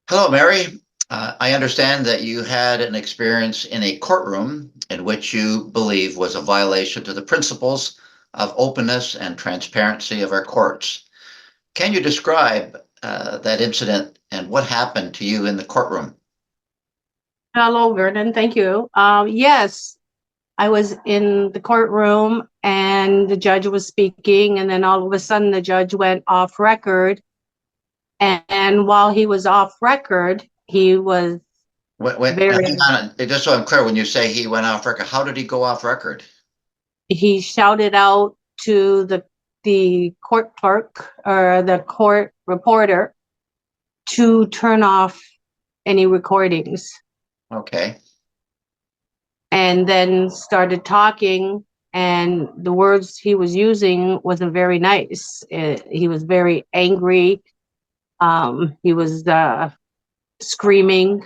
Hello, Mary. I understand that you had an experience in a courtroom in which you believe was a violation to the principles of openness and transparency of our courts. Can you describe that incident and what happened to you in the courtroom? Hello, Vernon. Thank you. Yes, I was in the courtroom and the judge was speaking, and then all of a sudden the judge went off record. And while he was off record, he was Hang very, on, just so I'm clear, when you say he went off record, how did he go off record? he shouted out to the court clerk or the court reporter to turn off any recordings, Okay. and then started talking, and the words he was using wasn't very nice. He was very angry. He was screaming,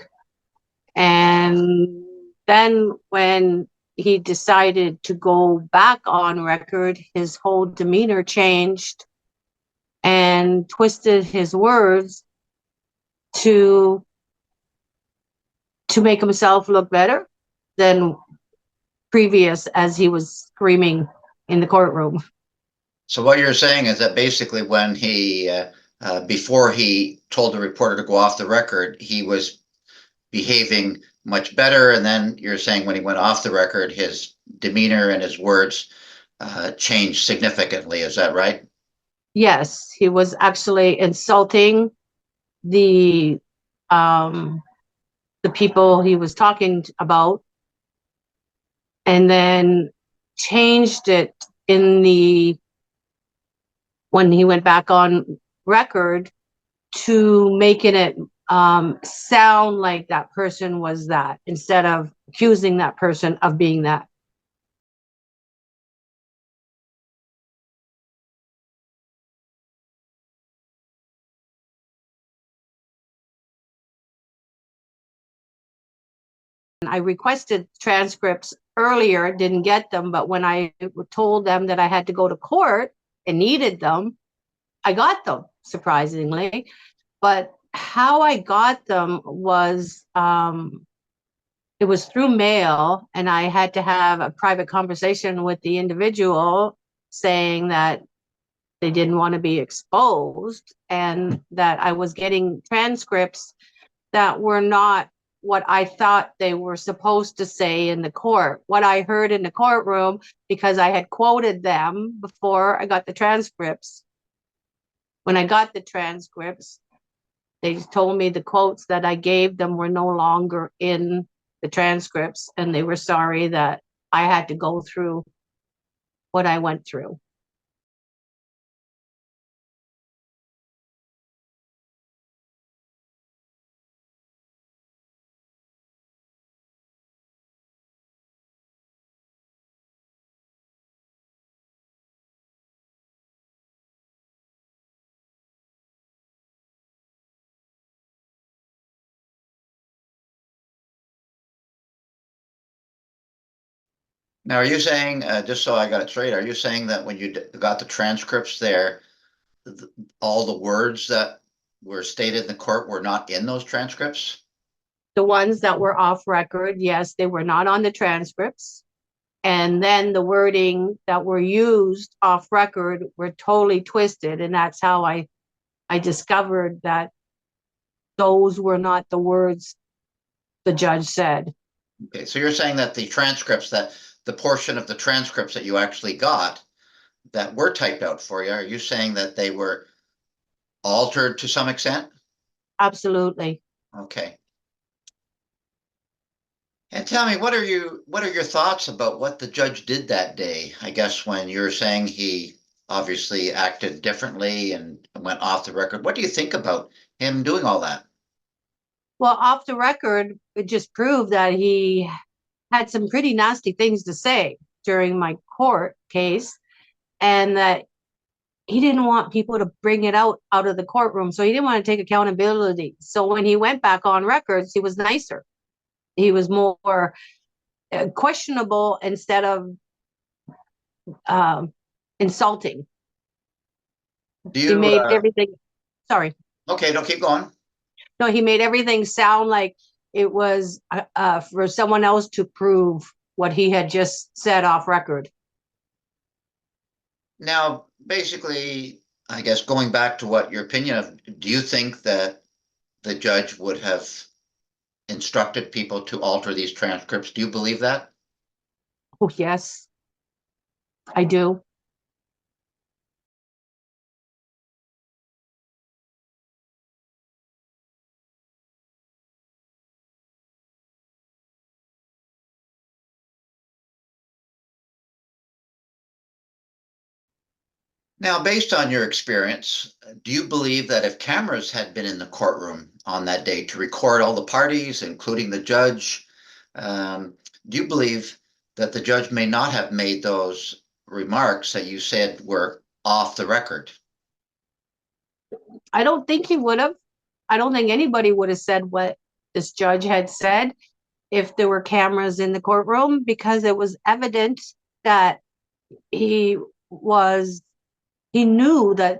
and then when he decided to go back on record, his whole demeanor changed and twisted his words to make himself look better than previous, as he was screaming in the courtroom. So what you're saying is that basically when before he told the reporter to go off the record, he was behaving much better. And then you're saying when he went off the record, his demeanor and his words changed significantly. Is that right? Yes, he was actually insulting the um the people he was talking about, and then changed it in the when he went back on record to making it sound like that person was that, instead of accusing that person of being that. I requested transcripts earlier, didn't get them, but when I told them that I had to go to court and needed them, I got them, surprisingly. But how I got them was it was through mail, and I had to have a private conversation with the individual saying that they didn't want to be exposed, and that I was getting transcripts that were not what I thought they were supposed to say in the court. What I heard in the courtroom, because I had quoted them before I got the transcripts. When I got the transcripts, they told me the quotes that I gave them were no longer in the transcripts, and they were sorry that I had to go through what I went through. Now, are you saying, just so I got it straight, are you saying that when you got the transcripts there, th all the words that were stated in the court were not in those transcripts? The ones that were off record, yes, they were not on the transcripts. And then the wording that were used off record were totally twisted. And that's how I discovered that those were not the words the judge said. Okay, so you're saying that the transcripts, that the portion of the transcripts that you actually got that were typed out for you, are you saying that they were altered to some extent? Absolutely. Okay. And tell me, what are your thoughts about what the judge did that day? I guess when you're saying he obviously acted differently and went off the record, what do you think about him doing all that? Well, off the record, it just proved that he had some pretty nasty things to say during my court case, and that he didn't want people to bring it out of the courtroom. So he didn't want to take accountability. So when he went back on records, he was nicer. He was more questionable instead of um, insulting. Do He you, made everything. Sorry. okay, don't keep going. No, he made everything sound like it was for someone else to prove what he had just said off record. Now, basically, I guess going back to what your opinion of, do you think that the judge would have instructed people to alter these transcripts? Do you believe that? Oh, yes, I do. Now, based on your experience, do you believe that if cameras had been in the courtroom on that day to record all the parties, including the judge, do you believe that the judge may not have made those remarks that you said were off the record? I don't think he would have. I don't think anybody would have said what this judge had said if there were cameras in the courtroom, because it was evident that he was, he knew that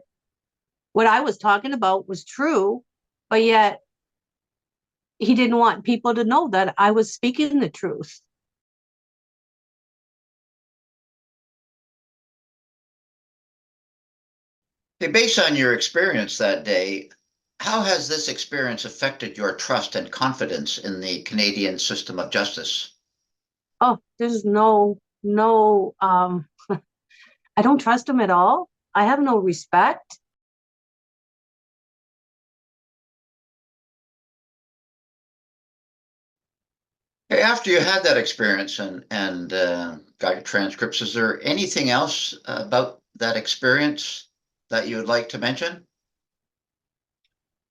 what I was talking about was true, but yet he didn't want people to know that I was speaking the truth. Okay, based on your experience that day, how has this experience affected your trust and confidence in the Canadian system of justice? Oh, there's no, I don't trust him at all. I have no respect. Okay, after you had that experience and got your transcripts, is there anything else about that experience that you would like to mention?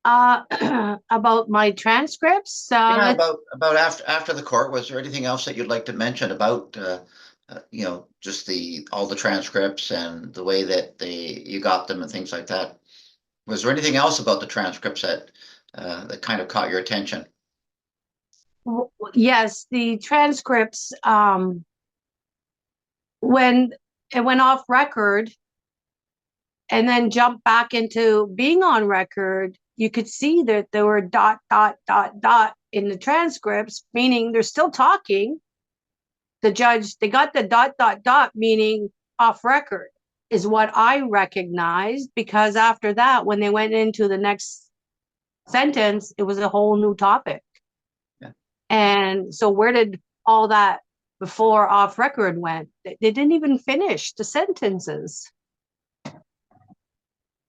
About my transcripts, Yeah, let's, about after the court, was there anything else that you'd like to mention about just the all the transcripts and the way that you got them and things like that? Was there anything else about the transcripts that kind of caught your attention? yes, the transcripts, when it went off record and then jumped back into being on record, you could see that there were dot, dot, dot, dot in the transcripts, meaning they're still talking. The judge, they got the dot, dot, dot, meaning off record, is what I recognized, because after that, when they went into the next sentence, it was a whole new topic. Yeah. And so, where did all that before off record went? They didn't even finish the sentences.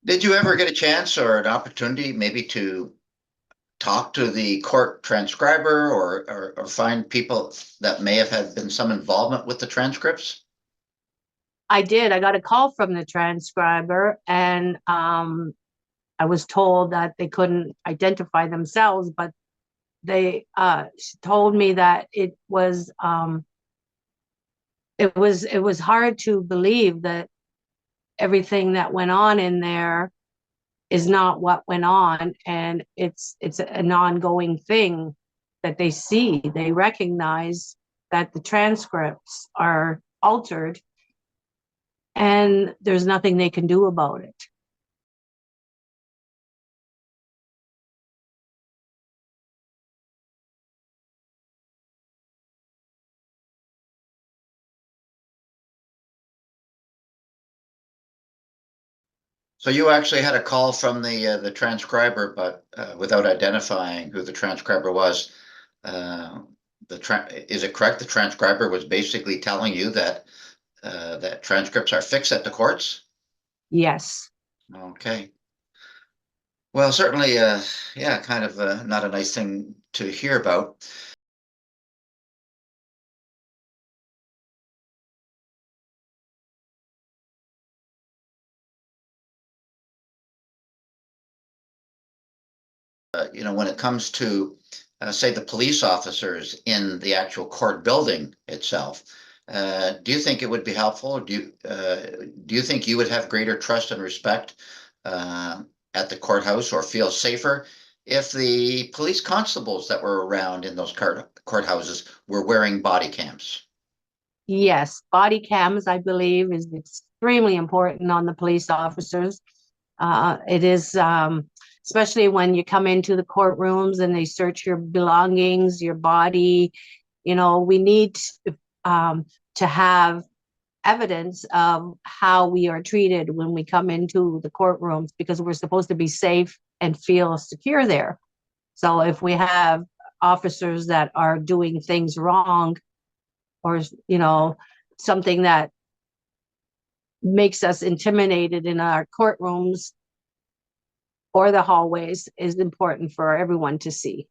Did you ever get a chance or an opportunity maybe to talk to the court transcriber or find people that may have had been some involvement with the transcripts? I did. I got a call from the transcriber, and I was told that they couldn't identify themselves, but they told me that it was hard to believe that everything that went on in there is not what went on, and it's an ongoing thing that they see. They recognize that the transcripts are altered, and there's nothing they can do about it. So you actually had a call from the transcriber, but without identifying who the transcriber was. Is it correct? The transcriber was basically telling you that that transcripts are fixed at the courts? Yes. Okay. Well, certainly, yeah, kind of not a nice thing to hear about. When it comes to, say, the police officers in the actual court building itself, do you think it would be helpful? Do you think you would have greater trust and respect at the courthouse or feel safer if the police constables that were around in those courthouses were wearing body cams? Yes, body cams, I believe, is extremely important on the police officers. It is especially when you come into the courtrooms and they search your belongings, your body. We need to have evidence of how we are treated when we come into the courtrooms, because we're supposed to be safe and feel secure there. So if we have officers that are doing things wrong, or something that makes us intimidated in our courtrooms or the hallways, is important for everyone to see.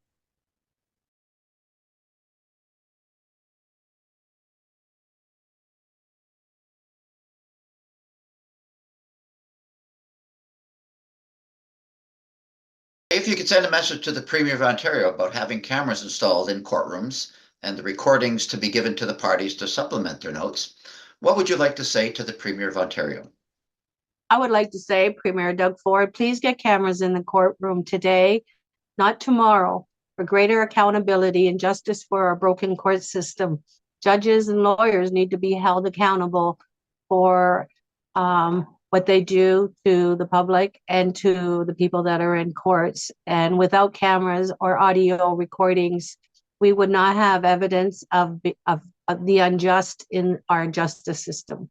If you could send a message to the Premier of Ontario about having cameras installed in courtrooms and the recordings to be given to the parties to supplement their notes, what would you like to say to the Premier of Ontario? I would like to say, Premier Doug Ford, please get cameras in the courtroom today, not tomorrow, for greater accountability and justice for our broken court system. Judges and lawyers need to be held accountable for what they do to the public and to the people that are in courts. And without cameras or audio recordings, we would not have evidence of the unjust in our justice system.